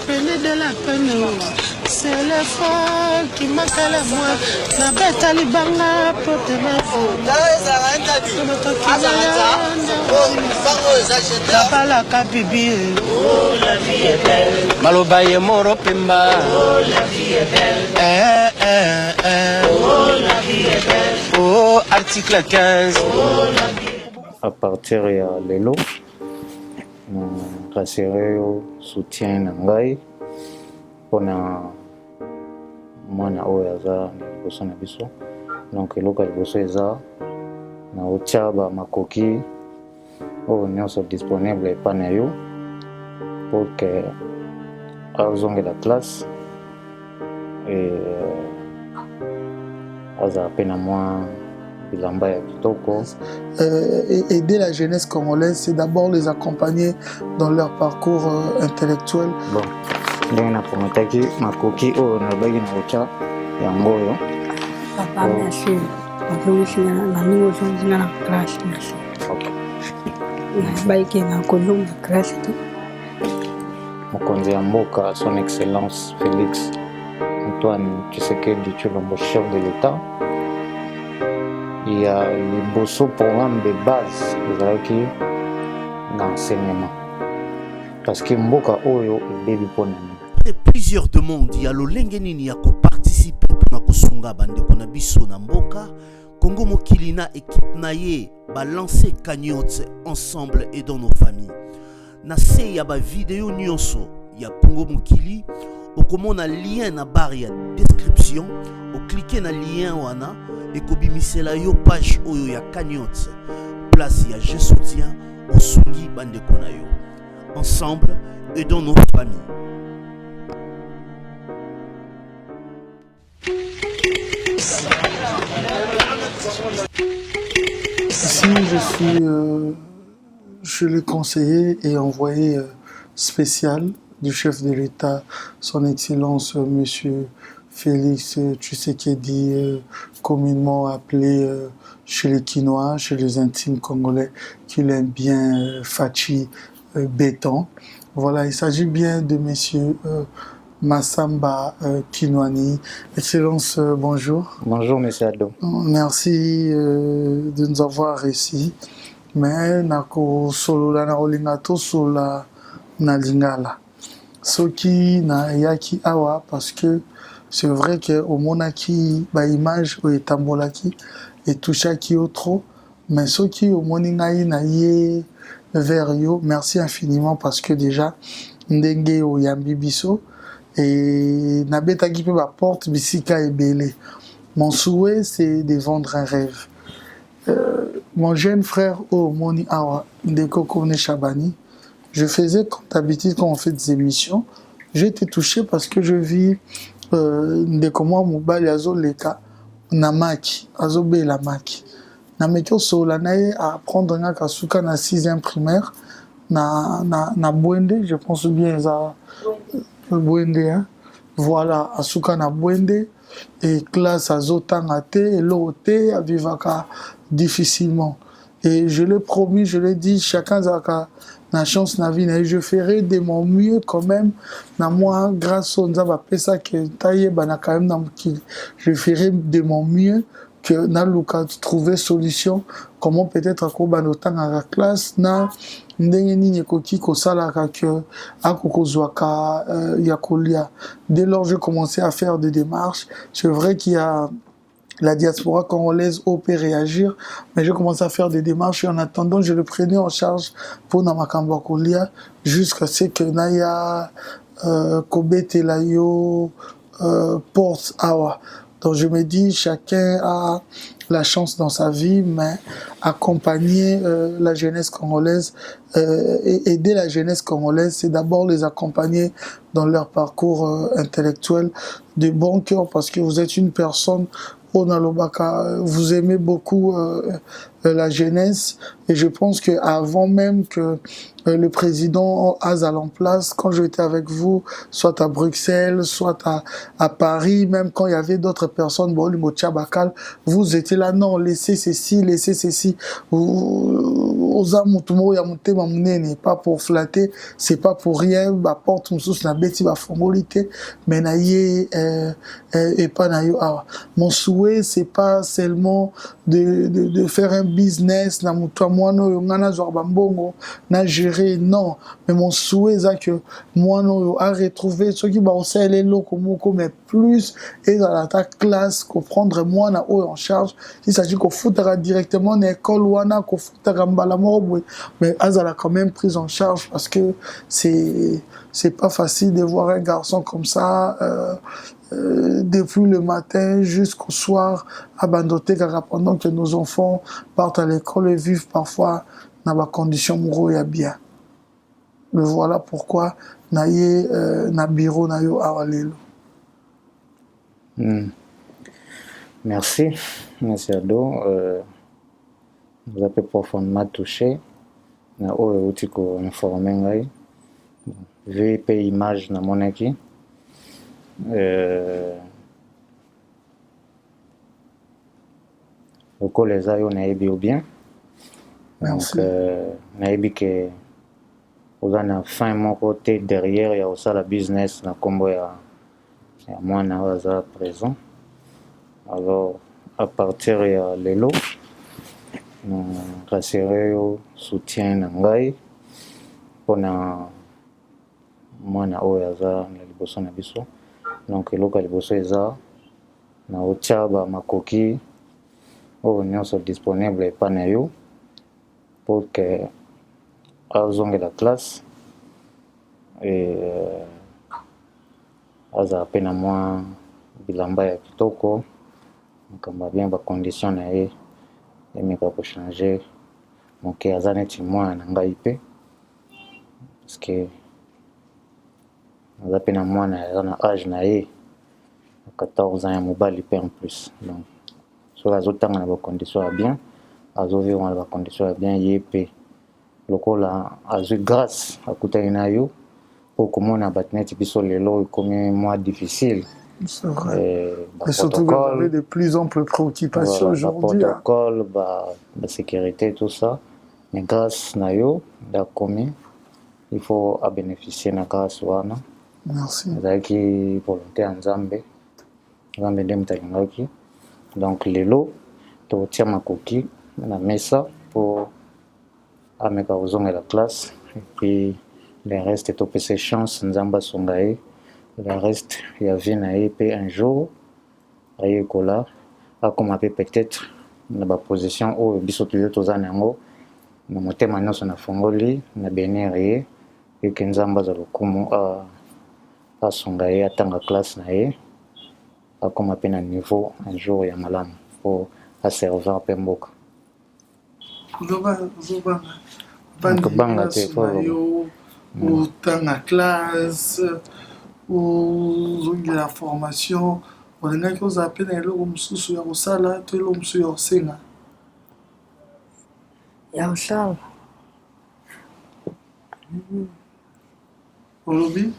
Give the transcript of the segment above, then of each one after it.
Prenez de la peine, c'est l'effort qui manque à la moi. La bête à l'ibanga pour te mettre. La kabibi. Oh, la vie est belle. Malobaye moro pemba. Oh, la vie est belle. Oh, la vie est belle. Oh, article 15. Oh, la vie est belle. À partir de l'élo, rassurer soutien nangai pona mwana oyo aza liboso na biso. Donc eloko ya liboso eza na otia ba makoki oyo nyonso disponible epa na yo pour que azongela classe et aza pe na mwa bilamba ya kitoko. Aider la jeunesse congolaise, c'est d'abord les accompagner dans leur parcours intellectuel. Bon, ndenge nakometaki makoki oyo nalobaki na kotia yango oyo. Papa, merci. Nazongisina naningi ozongina na classe, merci. Ok. Nabayaki na kolonga na classe te. Mokonzi ya mboka, son excellence Félix Antoine Tshisekedi Tshilombo, chef de l'État. Il y a le beau programme de base d'enseignement. Parce que mboka oyo ebebi pona ni. Plusieurs demandes ya lolenge nini ya ko participer pour na kosunga bande ko na biso na mboka. Congo mokili na équipe na ye ba lancer cagnotte ensemble et dans nos familles. Na se ya ba vidéo nyonso ya Congo mokili okomona lien na barre ya description, o cliquer na lien wana et kobimisela yo page oyo ya cagnotte. Place ya je soutiens osungi bande ko na yo. Ensemble et dans nos familles. Ici, je suis chez le conseiller et envoyé spécial du chef de l'État, son Excellence Monsieur Félix Tshisekedi, communément appelé chez les Quinois, chez les intimes congolais, qu'il aime bien Fachi Béton. Voilà, il s'agit bien de Monsieur Massamba Kinwani. Excellence, bonjour. Bonjour, Monsieur Ado. Merci de nous avoir réussi. Mais nako solo la na olingato sola na lingala. Soki na yaki awa parce que c'est vrai que au monaki ba image o etambolaki et touchaki au trop, mais soki au moningai na ye vers yo, merci infiniment parce que déjà ndenge o yambi biso et nabetaki pe ba porte bisika ebele. Mon souhait c'est de vendre un rêve. Mon jeune frère Moni Awa Ndeko Kone Chabani, je faisais comme d'habitude quand on fait des émissions, j'ai été touché parce que je vis Ndeko Mwa Mobali Azo Leka Namaki, Azo Be la Maki. Namekyo Solanae à apprendre na Kasuka na 6e primaire na Bwende, je pense bien à Bwende, hein. Voilà, Asuka na Bwende et classe à Zotangate et l'OT à Vivaka difficilement. Et je l'ai promis, je l'ai dit, chacun a la chance na vie, et je ferai de mon mieux quand même. Na moi, grâce au Nzaba Pesa que taillé bana quand même je ferai de mon mieux que na luka trouver solution comment peut-être à kobanotan à la classe na ndenge nini koki ko sala ka que akokozwaka yakolia. Dès lors j'ai commencé à faire des démarches. C'est vrai qu'il y a la diaspora congolaise peut réagir, mais j'ai commencé à faire des démarches et en attendant, je le prenais en charge pour Namakambo Kolia jusqu'à ce que Naya Kobe Telayo porte Awa. Donc je me dis, chacun a la chance dans sa vie, mais accompagner la jeunesse congolaise et aider la jeunesse congolaise, c'est d'abord les accompagner dans leur parcours intellectuel de bon cœur, parce que vous êtes une personne vous aimez beaucoup la jeunesse et je pense qu'avant même que le président Azal en place, quand j'étais avec vous, soit à Bruxelles, soit à Paris, même quand il y avait d'autres personnes, vous étiez là, non, laissez ceci, aux âmes, pas pour flatter, c'est pas pour rien, porte na beti ba fongolité, mais et pas mon souhait, c'est pas seulement de faire un business, na gérer, non, mais mon souhait c'est que moi a retrouvé ceux qui les locaux mais plus et dans la classe qu'on prendre moi en charge, il s'agit qu'on foutera directement dans l'école ou qu'on foutera mais Azal a quand même pris en charge parce que c'est pas facile de voir un garçon comme ça depuis le matin jusqu'au soir abandonné pendant que nos enfants partent à l'école et vivent parfois dans des conditions morales bien. Mais voilà pourquoi naye na bureau na yo awalelo. Merci Ado. Vous avez profondément touché. Na oyo uti ko informer ngai. Vu pe image na monaki. Lokola eza yo nayebi bien. Merci. Donc nayebi ke oza na fin moko te derrière ya osala business na kombo ya mwana oyo aza présent. Alors à partir ya lelo rassuré yo soutien na ngai mpona mwana oyo aza na liboso na biso. Donc eloko ya liboso eza na otia bamakoki oyo nyonso disponible epai na yo pour que azongela classe azala mpe na mwa bilamba ya kitoko makambo ya bien bacondition na ye emeka kochange moke aza neti mwana na ngai mpe parceke aza mpe na mwana aza na age na ye 14 ans ya mobali mpe en plus. Donc soki azotanga na bacondition ya bien azovivre na bacondition ya bien ye mpe lokola azwi grâce akutani na yo po komona bato neti biso lelo ekomi mwa difficile. C'est vrai. Et surtout que vous avez de plus amples préoccupations aujourd'hui. Protocole, la sécurité, tout ça. Mais grâce à yo, il faut bénéficier de la grâce. Merci. Vous avez qui volonté en Zambie. Donc, les lots, tu tiens ma coquille, la mesa pour amener la classe. Et puis, le reste est au PC chance, Nzamba Songae. Le reste, il y avait un jour, il y a comme peut-être dans la position où il y a des gens qui ont été fongoli, na bénérie, et que Nzamba Zalokumu a Songae, a tanga classe nae, a comme un niveau, un jour, il y a malam pour a servir Pemboka. Banga ou tanga classe. Ou la formation, on a que vous appelez les lots sous la salle, tout l'homme sur le Sénat. Yaushala. Au lobby?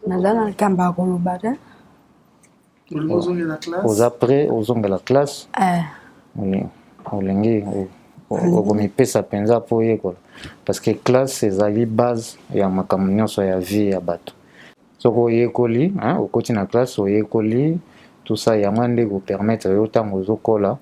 Nadana kamba kolubata. Aux ongles de la classe. Aux après, aux ongles de la classe. Au lengi. Okomipesa penza po yekola parce que classe ezali base ya makambo nyonso ya vie ya bato soki oyekoli okoti na classe oyekoli tout ça yango nde kopermettre yo ntango ozokola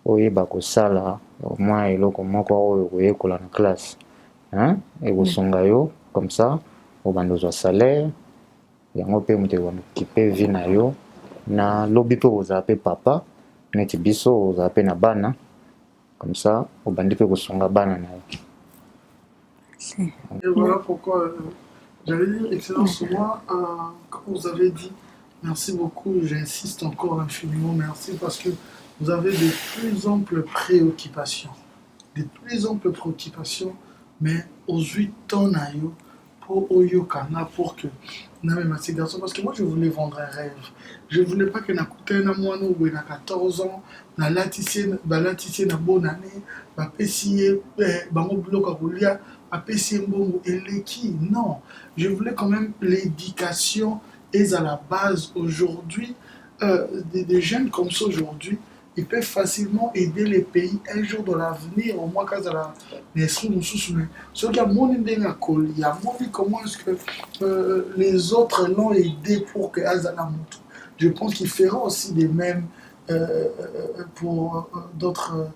oyeba kosala mwa eloko moko oyo koyekola na classe ekosunga yo comme ça obanda ozwa salaire yango mpe moto ekokipe vie na yo na lobi mpe ozala mpe papa neti biso ozala mpe na bana. Comme ça, au bandit peut ressembler banane. Et voilà pourquoi j'allais dire, Excellence, moi, quand vous avez dit merci beaucoup, j'insiste encore infiniment merci parce que vous avez de plus amples préoccupations. De plus amples préoccupations, mais aux 8 ans, pour Oyokana, pour que Non, mais ces garçons, parce que moi je voulais vendre un rêve. Je voulais pas que n'akute un mois où il a 14 ans, na latissé na bonne année, ba pessier, bango bloc à roulia, ba pessier mbongo eleki. Non, je voulais quand même l'éducation est à la base aujourd'hui. Des jeunes comme ça aujourd'hui, ils peuvent facilement aider les pays un jour dans l'avenir, au moins quand les sous nous soutenent. Ce qui a mon idée, il y a mon comment est-ce que les autres l'ont aidé pour que Azana monte. Je pense qu'il fera aussi des mêmes pour d'autres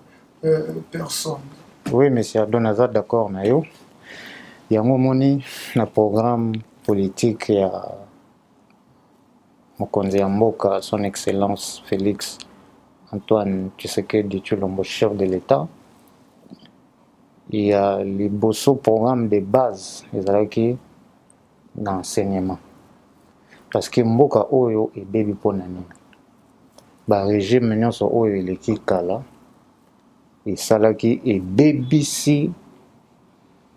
personnes. Oui, monsieur Adonazar, d'accord, Nayo. Il y a un moment, un programme politique, il y a Mokonzi Mboka, son Excellence Félix Antoine Tshisekedi Tshilombo, chef de l'État. Il y a les beaux programmes de base, les d'enseignement. Parce que Mboka Oyo est baby ponani. Le régime nyonso Oyo est qui kala. Et salaki est BBC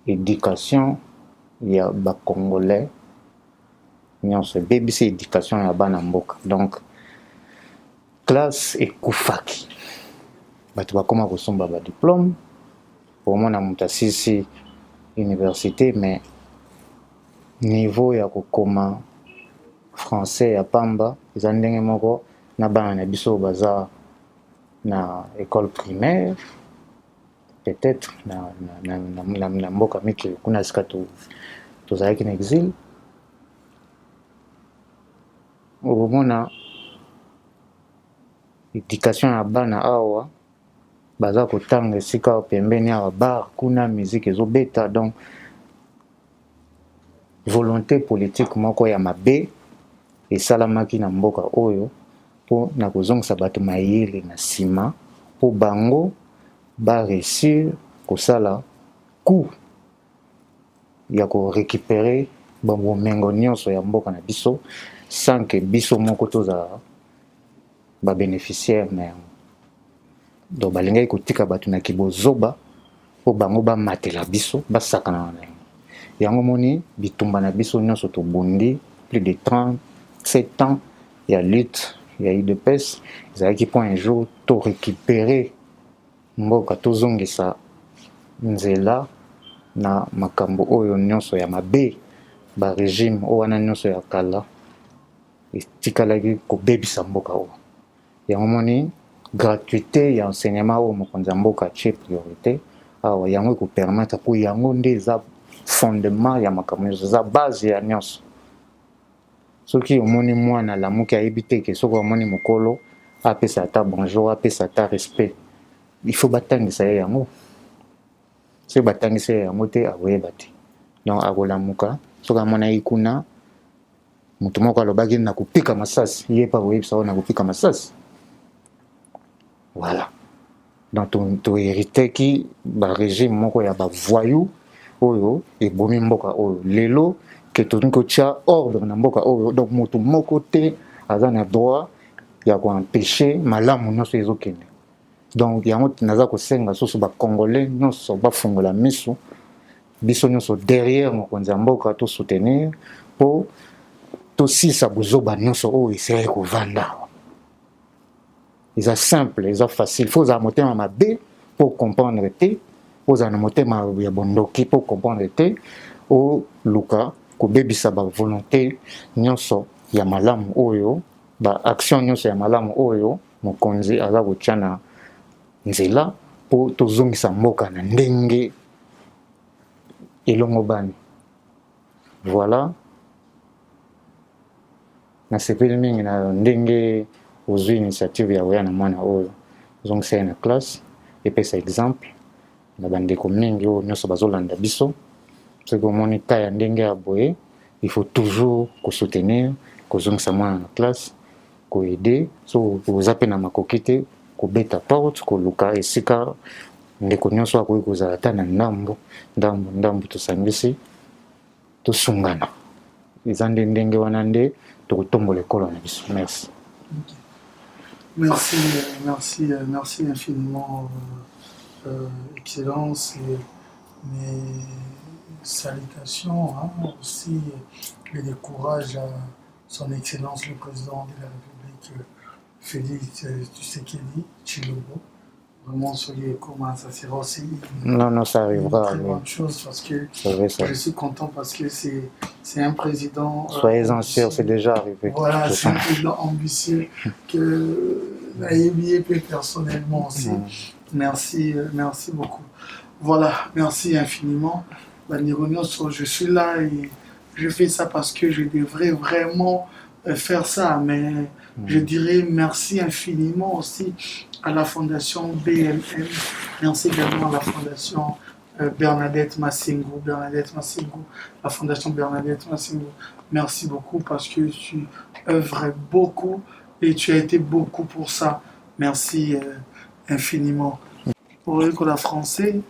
éducation, il y a des Congolais. Nyonso BBC éducation ya bana mboka. Donc classe et koufaki. Batu bakoma kosomba ba diplôme. Pour moi na mutasisi université mais niveau ya kokoma français ya pamba eza ndenge moko na bana na biso baza na école primaire peut-être na mboka miki kuna sika tozalaki na exil omona éducation ya bana awa baza kotanga esika pembeni ya bar kuna musique ezobeta donc volonté politique moko ya mabe esalamaki na mboka oyo mpo na kozongisa bato mayele na nsima mpo bango baréussir kosala coup ya korécupere babomengo nyonso ya mboka na biso sans que biso moko tozala babénéficiaire na yango. Donc balingaki kotika bato na kibozoba mpo bango bamatela biso basakana na yango. Yango moni bitumba na biso nyonso tobundi plus de 37 ans ya lutte ya UDPS ezalaki mpo un jour to récupérer mboka tozongisa nzela na makambo oyo nyonso ya mabe ba régime oyo wana nyonso ya kala etikalaki kobebisa mboka oyo. Yango moni gratuité ya enseignement oyo mokonzi ya mboka atie priorité awa yango ekopermettre mpo yango nde eza fondement ya makambo nyonso eza base ya nyonso. Soki omoni mwana lamuki ayebi te ke soki omoni mokolo apesa ata bonjour apesa ata respect il faut batangisa ye yango. Soki batangisa ye yango te akoyeba te donc akolamuka soki amona ye kuna moto moko alobaki na kopika masasi ye mpe akoyebisa oyo na kopika masasi. Voilà. Donc tohériteki barégime moko ya bavoyou oyo ebomi mboka oyo lelo ke tolingi kotia ordre na mboka oyo donc moto moko te aza na droit ya koempêche malamu nyonso ezokende. Donc yango naza kosenga susu bacongolais nyonso bafungola miso biso nyonso derrière mokonzi ya mboka tosoutenir mpo tosisa bozoba nyonso oyo esilaki kovanda. Eza simple, eza facile. Faut ozala motema mabe pour comprendre te, ozala na motema ya bondoki pour comprendre te, oluka kobebisa ba volonté nyonso ya malamu oyo, ba action nyonso ya malamu oyo mokonzi aza kotia na nzela po tozongisa mboka na ndenge elongo bani. Voilà. Na sepeli mingi na ndenge ozwi initiative ya koya na mwana oyo ozongisa ye na classe epesa exemple na bandeko mingi oyo nyonso bazolanda biso. Soki omoni ka ya ndenge ya boye il faut toujours kosoutenir kozongisa mwana na classe koede so oza mpe na makoki te kobeta porte koluka esika ndeko nyonso akoki kozala ata na ndambo tosangisi tosungana. Eza nde ndenge wana nde tokotombola ekolo na biso. Merci. Merci infiniment, Excellence, et mes salutations aussi et de courage à son Excellence le Président de la République, Félix Tshisekedi Tshilombo. Vraiment, soyez comment ça sera aussi Non, ça arrivera. Une très bonne chose parce que ça. Je suis content parce que c'est un président. Soyez-en sûrs, c'est déjà arrivé. Voilà, c'est un président ambitieux que l'AIBA peut personnellement aussi. Merci beaucoup. Voilà, merci infiniment. Je suis là et je fais ça parce que je devrais vraiment faire ça, mais je dirais merci infiniment aussi à la Fondation BLM, merci également à la Fondation Bernadette Massengo, la Fondation Bernadette Massengo. Merci beaucoup parce que tu œuvres beaucoup et tu as été beaucoup pour ça. Merci infiniment. Pour l'école français,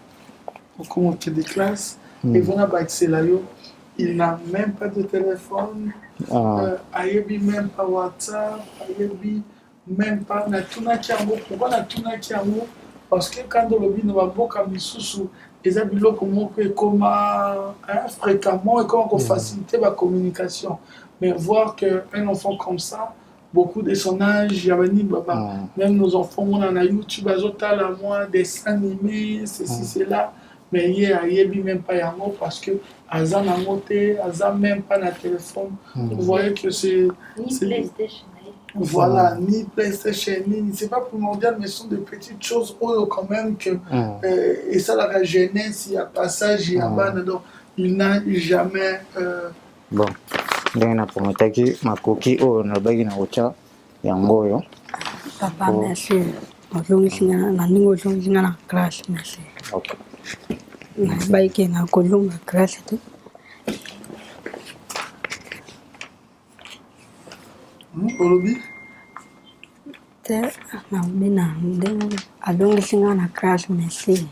pour commencer des classes, et voilà, il n'a même pas de téléphone, il même pas WhatsApp, il même pas Natuna Kiamo. Pourquoi Natuna Kiamo? Parce que quand on le vit dans la boca misusu, les habitants comme fréquemment et comment on faciliter la communication. Mais voir qu'un enfant comme ça, beaucoup de son âge, même nos enfants, on a YouTube, des dessins animés, ceci, cela. Mais il n'y a même pas Yango parce que Azan a monté, Azan même pas na téléphone. Vous voyez que c'est. Ni PlayStation. Voilà, ni PlayStation, c'est pas primordial, mais ce sont des petites choses quand même que. Et ça, la jeunesse, il y a passage, il y a ban, donc il n'a jamais. Bon, donc na prometaki makoki o na bagi na ocha yango yo. Papa, merci. Na classe, merci. Ok. Na baiki na kolunga classe tu. Olobi? Te na bina ndeng alunga singa na classe, merci.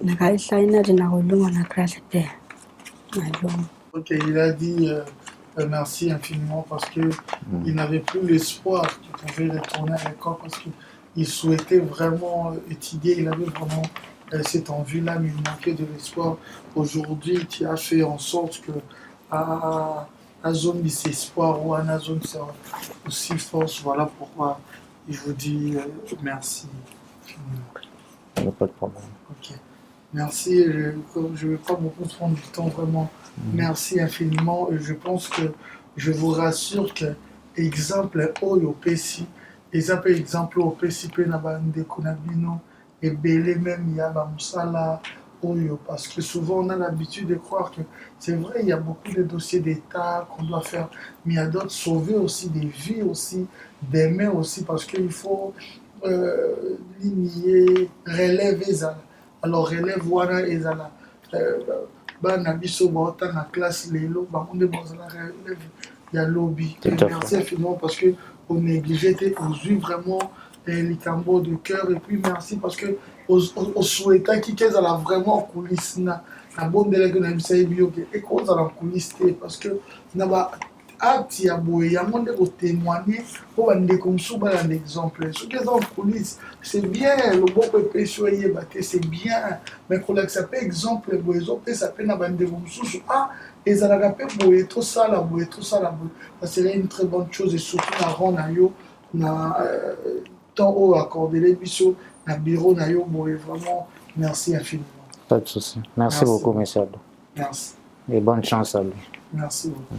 Na kaisa ina na kolunga na classe te. Ok, il a dit merci infiniment parce qu'il n'avait plus l'espoir qu'il pouvait retourner à l'école parce qu'il souhaitait vraiment étudier, il avait vraiment cette envie-là, mais il manquait de l'espoir. Aujourd'hui, tu as fait en sorte que à zone d'espoir ou à la zone aussi force. Voilà pourquoi je vous dis merci. Il n'y a pas de problème. Ok. Merci, je ne vais pas beaucoup prendre du temps, vraiment. Merci infiniment. Et je pense que je vous rassure que exemple au PC, exemple au PC, et belé même il y a parce que souvent on a l'habitude de croire que c'est vrai, il y a beaucoup de dossiers d'État qu'on doit faire, mais il y a d'autres, sauver aussi des vies aussi, d'aimer aussi, parce qu'il faut ligner, relever ça. Alors relève wana ezala bana biso baota na classe lelo bamonde bozala relève ya lobby. Merci infiniment parce que on négligé aujourd'hui vraiment les tambours de cœur et puis merci parce que on souhaitait qu'ils aient vraiment en coulisses na bonne déléguée na bisa ebioke et qu'on a en coulisses parce que na ba acte ya boye ya monde ko témoigner pour bande comme sous un exemple ce qu'ils ont en coulisses c'est bien le bon pépé soyez baté c'est bien mais qu'on accepte exemple boyezo pe ça peut na bande comme sous et ça la pe boye tout ça ça serait une très bonne chose et surtout na rond na yo na temps au accordé les biso na bureau na yo boye vraiment merci infiniment. Pas de souci. Merci beaucoup monsieur Aldo. Merci. Et bonne chance à lui. Merci beaucoup.